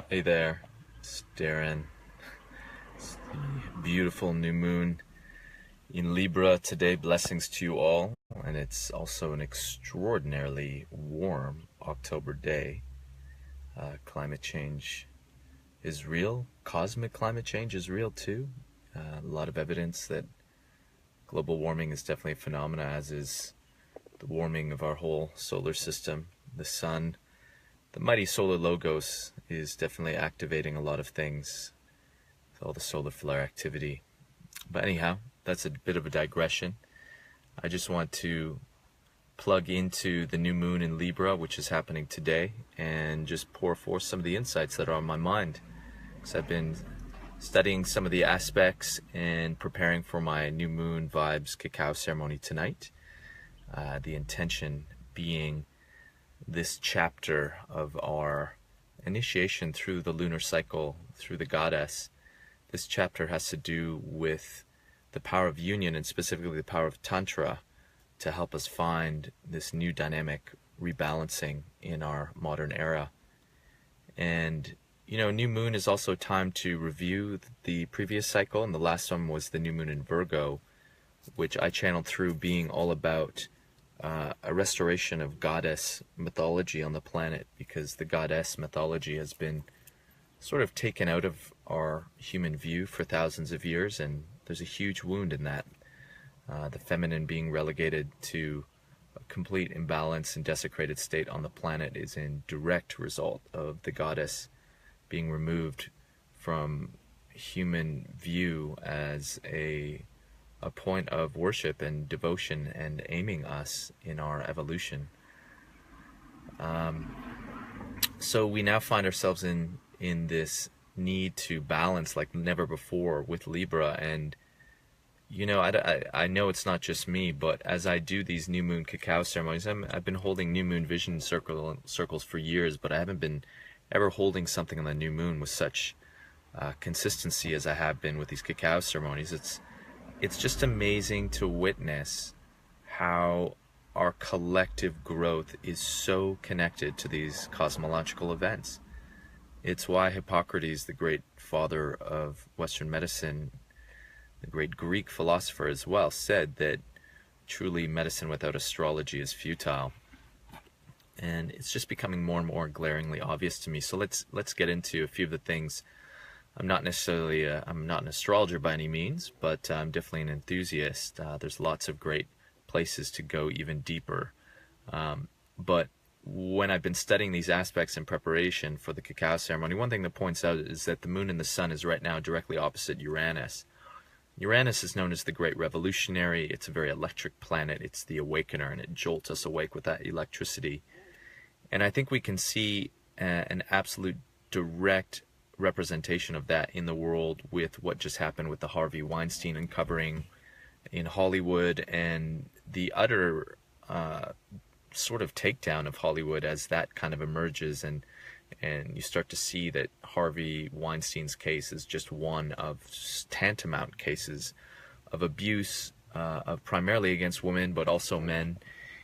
Hey there, it's Darren. It's the beautiful new moon in Libra today. Blessings to you all. And it's also an extraordinarily warm October day. Climate change is real. Cosmic climate change is real too. A lot of evidence that global warming is definitely a phenomena, as is the warming of our whole solar system. The sun, the mighty solar logos, is definitely activating a lot of things, all the solar flare activity. But anyhow, that's a bit of a digression. I just want to plug into the new moon in Libra, which is happening today, and just pour forth some of the insights that are on my mind. Because I've been studying some of the aspects and preparing for my new moon vibes cacao ceremony tonight. The intention being this chapter of our initiation through the lunar cycle, through the goddess. This chapter has to do with the power of union, and specifically the power of Tantra, to help us find this new dynamic rebalancing in our modern era. And, you know, new moon is also time to review the previous cycle, and the last one was the new moon in Virgo, which I channeled through being all about a restoration of goddess mythology on the planet, because the goddess mythology has been sort of taken out of our human view for thousands of years, and there's a huge wound in that. The feminine being relegated to a complete imbalance and desecrated state on the planet is in direct result of the goddess being removed from human view as a point of worship and devotion and aiming us in our evolution. So we now find ourselves in this need to balance like never before with Libra. And you know, I know it's not just me, but as I do these new moon cacao ceremonies, I've been holding new moon vision circles for years, but I haven't been ever holding something on the new moon with such consistency as I have been with these cacao ceremonies. It's just amazing to witness how our collective growth is so connected to these cosmological events. It's why Hippocrates, the great father of Western medicine, the great Greek philosopher as well, said that truly medicine without astrology is futile. And it's just becoming more and more glaringly obvious to me. So let's get into a few of the things. I'm not necessarily I'm not an astrologer by any means, but I'm definitely an enthusiast. There's lots of great places to go even deeper. But when I've been studying these aspects in preparation for the cacao ceremony, one thing that points out is that the moon and the sun is right now directly opposite Uranus. Uranus is known as the great revolutionary. It's a very electric planet. It's the awakener, and it jolts us awake with that electricity. And I think we can see an absolute direct representation of that in the world with what just happened with the Harvey Weinstein uncovering in Hollywood, and the utter sort of takedown of Hollywood as that kind of emerges, and you start to see that Harvey Weinstein's case is just one of tantamount cases of abuse of primarily against women, but also men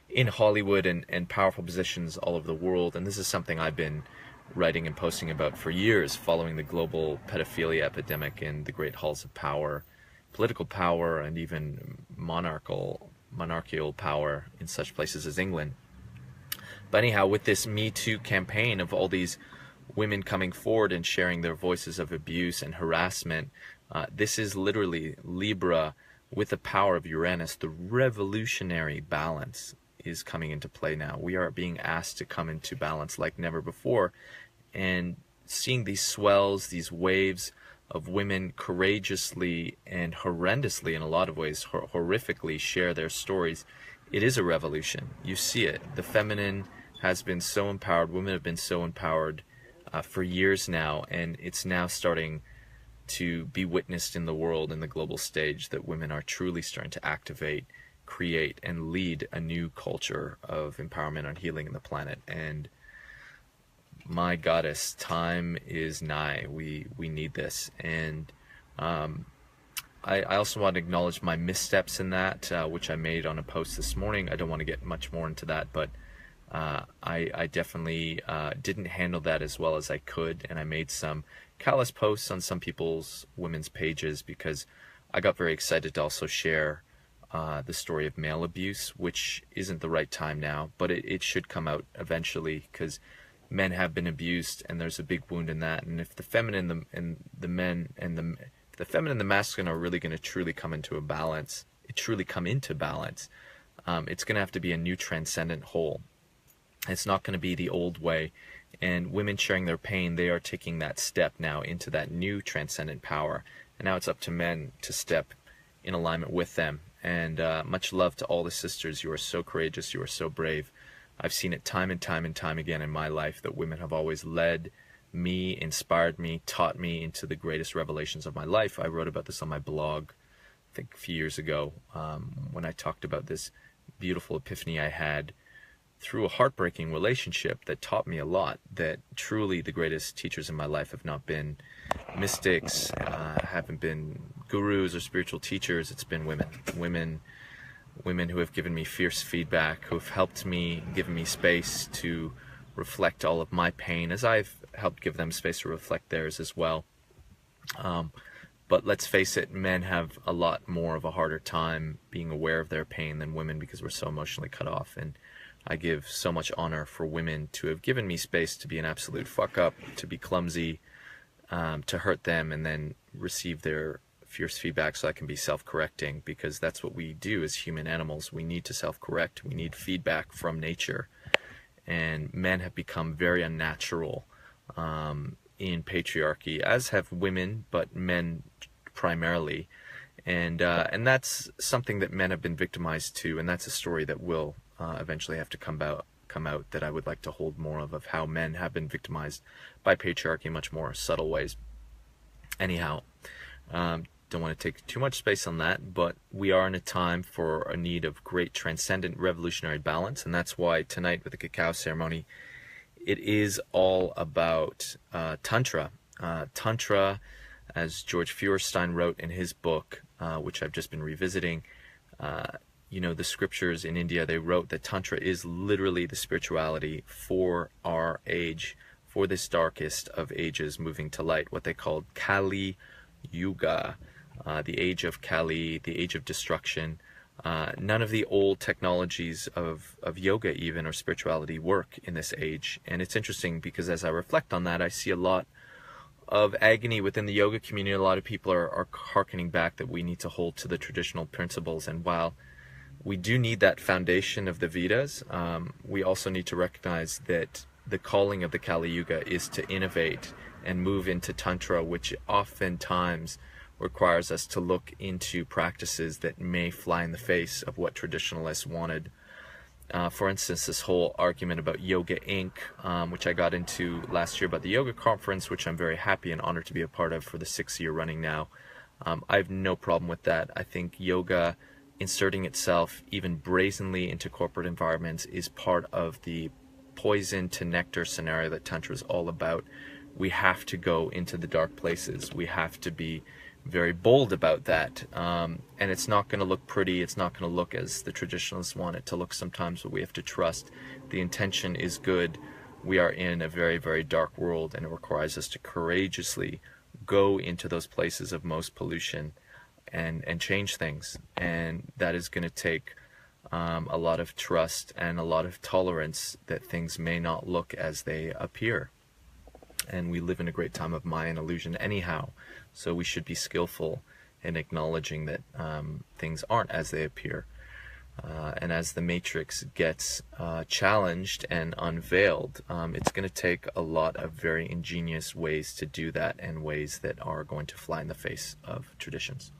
in Hollywood and powerful positions all over the world. And this is something I've been writing and posting about for years, following the global pedophilia epidemic in the great halls of power, political power, and even monarchical power in such places as England. But anyhow, with this Me Too campaign of all these women coming forward and sharing their voices of abuse and harassment, this is literally Libra with the power of Uranus. The revolutionary balance is coming into play now. We are being asked to come into balance like never before, and seeing these swells, these waves of women courageously and horrendously, in a lot of ways, horrifically share their stories. It is a revolution. You see it. The feminine has been so empowered. Women have been so empowered for years now, and it's now starting to be witnessed in the world, in the global stage, that women are truly starting to activate, create, and lead a new culture of empowerment and healing in the planet. And my goddess, time is nigh. We need this. And I also want to acknowledge my missteps in that, which I made on a post this morning. I don't want to get much more into that, but I definitely didn't handle that as well as I could, and I made some callous posts on some people's women's pages because I got very excited to also share the story of male abuse, which isn't the right time now, but it should come out eventually because men have been abused, and there's a big wound in that. And if the feminine and the men and the feminine and the masculine are really going to truly come into balance, it's going to have to be a new transcendent whole. It's not going to be the old way. And women sharing their pain, they are taking that step now into that new transcendent power. And now it's up to men to step in alignment with them. And much love to all the sisters. You are so courageous. You are so brave. I've seen it time and time and time again in my life that women have always led me, inspired me, taught me into the greatest revelations of my life. I wrote about this on my blog, I think a few years ago, when I talked about this beautiful epiphany I had through a heartbreaking relationship that taught me a lot, that truly the greatest teachers in my life have not been mystics, haven't been gurus or spiritual teachers. It's been women who have given me fierce feedback, who have helped me, given me space to reflect all of my pain, as I've helped give them space to reflect theirs as well. But let's face it, men have a lot more of a harder time being aware of their pain than women because we're so emotionally cut off. And I give so much honor for women to have given me space to be an absolute fuck up, to be clumsy, to hurt them, and then receive their fierce feedback so I can be self-correcting, because that's what we do as human animals. We need to self-correct. We need feedback from nature. And men have become very unnatural in patriarchy, as have women, but men primarily. And that's something that men have been victimized to, and that's a story that will eventually have to come out that I would like to hold more of how men have been victimized by patriarchy in much more subtle ways. Anyhow, don't want to take too much space on that, but we are in a time for a need of great transcendent revolutionary balance, and that's why tonight with the Cacao ceremony, it is all about Tantra. Tantra, as George Feuerstein wrote in his book, which I've just been revisiting, the scriptures in India, they wrote that Tantra is literally the spirituality for our age, for this darkest of ages moving to light, what they called Kali Yuga, the age of Kali, the age of destruction. None of the old technologies of yoga even or spirituality work in this age. And it's interesting because as I reflect on that, I see a lot of agony within the yoga community. A lot of people are hearkening back that we need to hold to the traditional principles. And while we do need that foundation of the Vedas, we also need to recognize that the calling of the Kali Yuga is to innovate and move into Tantra, which oftentimes requires us to look into practices that may fly in the face of what traditionalists wanted. For instance, this whole argument about Yoga Inc., which I got into last year about the yoga conference, which I'm very happy and honored to be a part of for the 6th year running now. I have no problem with that. I think yoga inserting itself even brazenly into corporate environments is part of the poison to nectar scenario that Tantra is all about. We have to go into the dark places. We have to be very bold about that. And it's not going to look pretty. It's not going to look as the traditionalists want it to look sometimes, but we have to trust the intention is good. We are in a very, very dark world, and it requires us to courageously go into those places of most pollution and change things. And that is going to take a lot of trust and a lot of tolerance that things may not look as they appear. And we live in a great time of Mayan illusion anyhow, so we should be skillful in acknowledging that things aren't as they appear. And as the matrix gets challenged and unveiled, it's going to take a lot of very ingenious ways to do that, and ways that are going to fly in the face of traditions.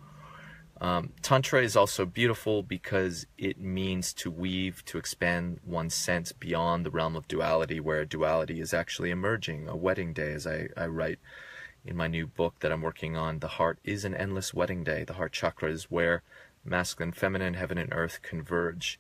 Tantra is also beautiful because it means to weave, to expand one's sense beyond the realm of duality, where duality is actually emerging. A wedding day, as I write in my new book that I'm working on, the heart is an endless wedding day. The heart chakra is where masculine, feminine, heaven and earth converge.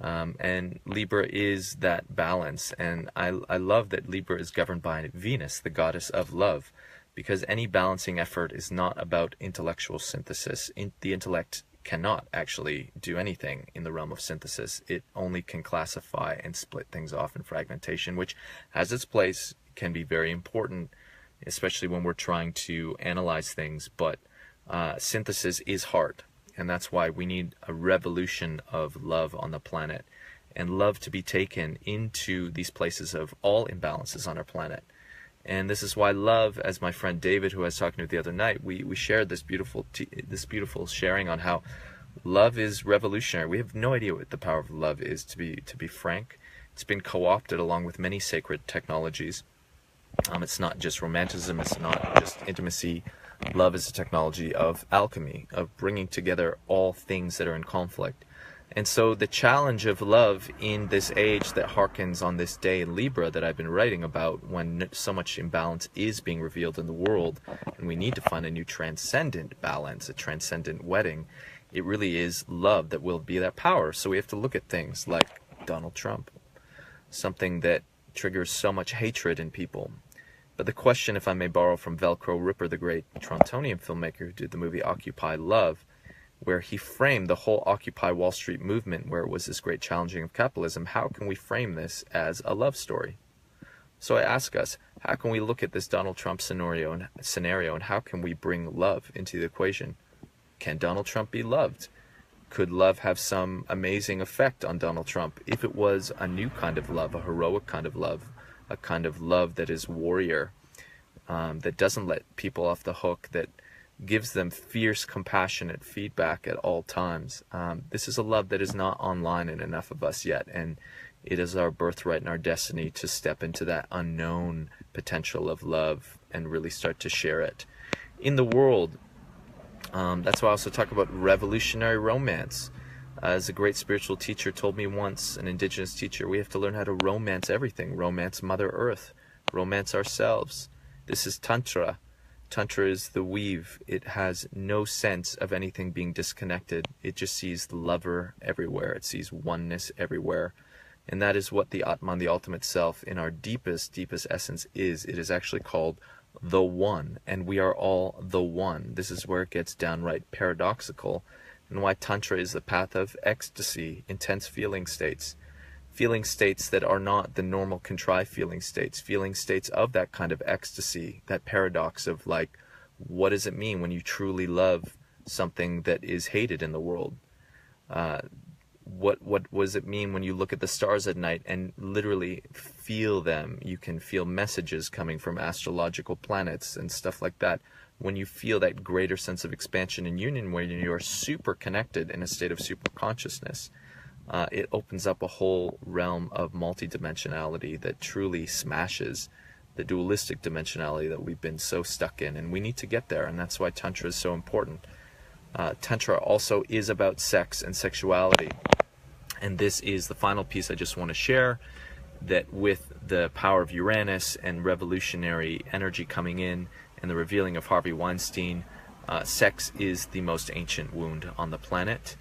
And Libra is that balance. And I love that Libra is governed by Venus, the goddess of love, because any balancing effort is not about intellectual synthesis. The intellect cannot actually do anything in the realm of synthesis. It only can classify and split things off in fragmentation, which has its place, can be very important, especially when we're trying to analyze things. But synthesis is hard, and that's why we need a revolution of love on the planet, and love to be taken into these places of all imbalances on our planet. And this is why love, as my friend David, who I was talking to the other night, we shared this beautiful sharing on how love is revolutionary. We have no idea what the power of love is, to be frank. It's been co-opted along with many sacred technologies. It's not just romanticism, it's not just intimacy. Love is a technology of alchemy, of bringing together all things that are in conflict. And so the challenge of love in this age that harkens on this day in Libra that I've been writing about, when so much imbalance is being revealed in the world, and we need to find a new transcendent balance, a transcendent wedding, it really is love that will be that power. So we have to look at things like Donald Trump, something that triggers so much hatred in people. But the question, if I may borrow from Velcro Ripper, the great Torontonian filmmaker who did the movie Occupy Love, where he framed the whole Occupy Wall Street movement, where it was this great challenging of capitalism, how can we frame this as a love story? So I ask us, how can we look at this Donald Trump scenario and how can we bring love into the equation? Can Donald Trump be loved? Could love have some amazing effect on Donald Trump if it was a new kind of love, a heroic kind of love, a kind of love that is warrior, that doesn't let people off the hook, that gives them fierce, compassionate feedback at all times. This is a love that is not online in enough of us yet, and it is our birthright and our destiny to step into that unknown potential of love and really start to share it in the world. That's why I also talk about revolutionary romance. As a great spiritual teacher told me once, an indigenous teacher, we have to learn how to romance everything. Romance Mother Earth, romance ourselves. This is Tantra. Tantra is the weave. It has no sense of anything being disconnected. It just sees the lover everywhere. It sees oneness everywhere. And that is what the Atman, the ultimate self, in our deepest, deepest essence is. It is actually called the One, and we are all the One. This is where it gets downright paradoxical, and why Tantra is the path of ecstasy, intense feeling states that are not the normal contrived feeling states of that kind of ecstasy, that paradox of like, what does it mean when you truly love something that is hated in the world? What does it mean when you look at the stars at night and literally feel them? You can feel messages coming from astrological planets and stuff like that. When you feel that greater sense of expansion and union, where you are super connected in a state of super consciousness, it opens up a whole realm of multidimensionality that truly smashes the dualistic dimensionality that we've been so stuck in, and we need to get there, and that's why Tantra is so important. Tantra also is about sex and sexuality, and this is the final piece I just want to share, that with the power of Uranus and revolutionary energy coming in and the revealing of Harvey Weinstein, sex is the most ancient wound on the planet.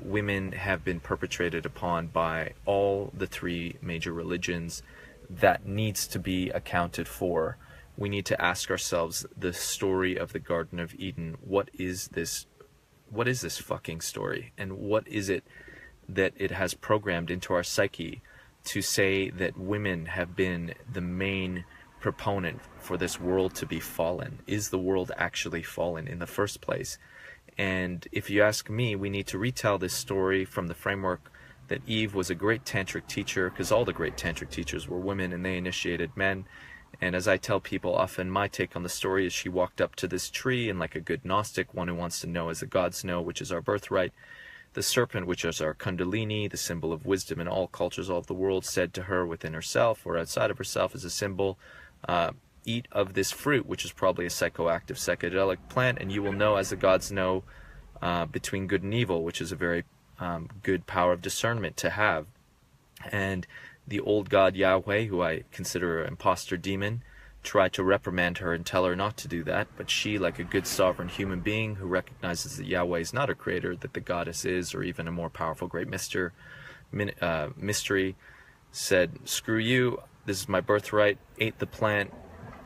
Women have been perpetrated upon by all the three major religions. That needs to be accounted for. We need to ask ourselves the story of the Garden of Eden. What is this fucking story? And what is it that it has programmed into our psyche to say that women have been the main proponent for this world to be fallen? Is the world actually fallen in the first place? And if you ask me, we need to retell this story from the framework that Eve was a great tantric teacher, because all the great tantric teachers were women and they initiated men. And as I tell people often, my take on the story is she walked up to this tree, and like a good Gnostic, one who wants to know as the gods know, which is our birthright, the serpent, which is our kundalini, the symbol of wisdom in all cultures all of the world, said to her within herself or outside of herself as a symbol, eat of this fruit, which is probably a psychoactive psychedelic plant, and you will know as the gods know between good and evil, which is a very good power of discernment to have. And the old god Yahweh, who I consider an imposter demon, tried to reprimand her and tell her not to do that, but she, like a good sovereign human being who recognizes that Yahweh is not a creator, that the goddess is, or even a more powerful great mystery, said, screw you, this is my birthright, ate the plant,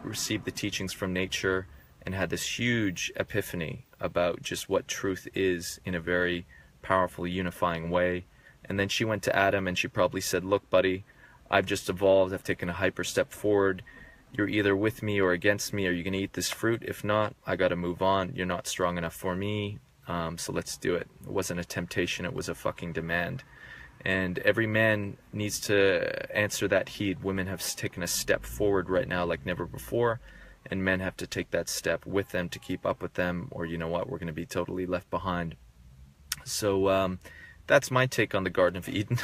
received the teachings from nature, and had this huge epiphany about just what truth is in a very powerful, unifying way. And then she went to Adam and she probably said, look, buddy, I've just evolved. I've taken a hyper step forward. You're either with me or against me. Are you going to eat this fruit? If not, I got to move on. You're not strong enough for me. So let's do it. It wasn't a temptation. It was a fucking demand. And every man needs to answer that heed. Women have taken a step forward right now like never before. And men have to take that step with them to keep up with them. Or you know what? We're going to be totally left behind. So that's my take on the Garden of Eden.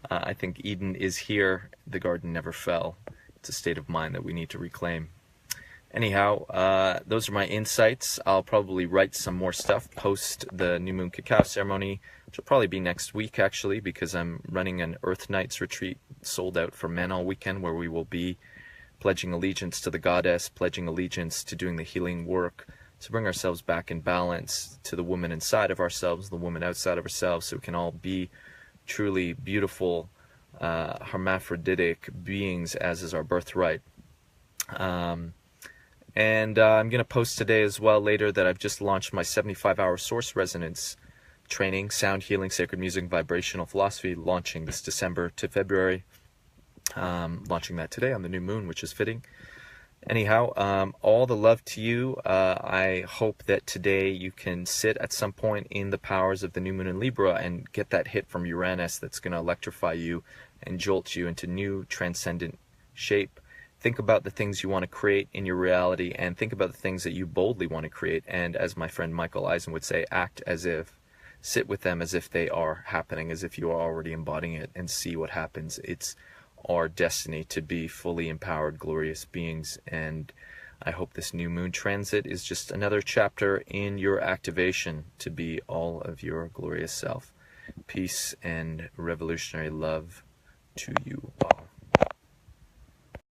I think Eden is here. The garden never fell. It's a state of mind that we need to reclaim. Anyhow, those are my insights. I'll probably write some more stuff post the New Moon Cacao ceremony, which will probably be next week, actually, because I'm running an Earth Nights retreat sold out for men all weekend, where we will be pledging allegiance to the goddess, pledging allegiance to doing the healing work, to bring ourselves back in balance to the woman inside of ourselves, the woman outside of ourselves, so we can all be truly beautiful, hermaphroditic beings, as is our birthright. And I'm going to post today as well later that I've just launched my 75-hour source resonance training, sound healing, sacred music, vibrational philosophy, launching this December to February. Launching that today on the new moon, which is fitting. Anyhow, all the love to you. I hope that today you can sit at some point in the powers of the new moon in Libra and get that hit from Uranus that's going to electrify you and jolt you into new transcendent shape. Think about the things you want to create in your reality, and think about the things that you boldly want to create. And as my friend Michael Eisen would say, act as if. Sit with them as if they are happening, as if you are already embodying it, and see what happens. It's our destiny to be fully empowered, glorious beings. And I hope this new moon transit is just another chapter in your activation to be all of your glorious self. Peace and revolutionary love to you all.